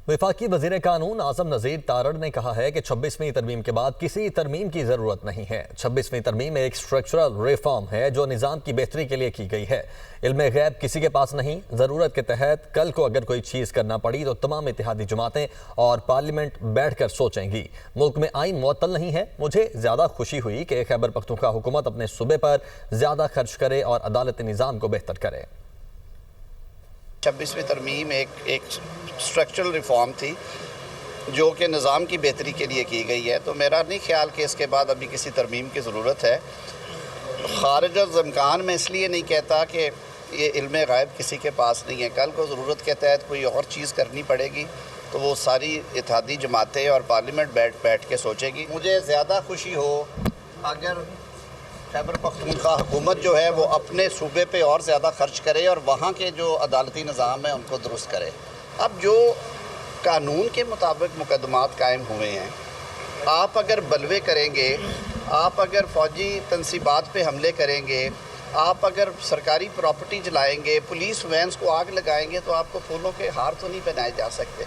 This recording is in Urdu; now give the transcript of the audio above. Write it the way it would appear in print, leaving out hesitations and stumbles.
وفاقی وزیر قانون اعظم نذیر تارڑ نے کہا ہے کہ 26ویں ترمیم کے بعد کسی ترمیم کی ضرورت نہیں ہے۔ 26ویں ترمیم ایک اسٹرکچرل ریفارم ہے جو نظام کی بہتری کے لیے کی گئی ہے۔ علم غیب کسی کے پاس نہیں۔ ضرورت کے تحت کل کو اگر کوئی چیز کرنا پڑی تو تمام اتحادی جماعتیں اور پارلیمنٹ بیٹھ کر سوچیں گی۔ ملک میں آئین معطل نہیں ہے۔ مجھے زیادہ خوشی ہوئی کہ خیبر پختونخوا حکومت اپنے صوبے پر زیادہ خرچ کرے اور عدالتی نظام کو بہتر کرے۔ 26ویں ترمیم ایک اسٹرکچرل ریفارم تھی جو کہ نظام کی بہتری کے لیے کی گئی ہے، تو میرا نہیں خیال کہ اس کے بعد ابھی کسی ترمیم کی ضرورت ہے۔ خارج الامکان میں اس لیے نہیں کہتا کہ یہ علم غیب کسی کے پاس نہیں ہے۔ کل کو ضرورت کے تحت کوئی اور چیز کرنی پڑے گی تو وہ ساری اتحادی جماعتیں اور پارلیمنٹ بیٹھ کے سوچے گی۔ مجھے زیادہ خوشی ہو اگر خیبر پختونخوا حکومت جو ہے وہ اپنے صوبے پہ اور زیادہ خرچ کرے اور وہاں کے جو عدالتی نظام ہے ان کو درست کرے۔ اب جو قانون کے مطابق مقدمات قائم ہوئے ہیں، آپ اگر بلوے کریں گے، آپ اگر فوجی تنصیبات پہ حملے کریں گے، آپ اگر سرکاری پراپرٹی جلائیں گے، پولیس وینز کو آگ لگائیں گے تو آپ کو پھولوں کے ہار تو نہیں پہنائے جا سکتے۔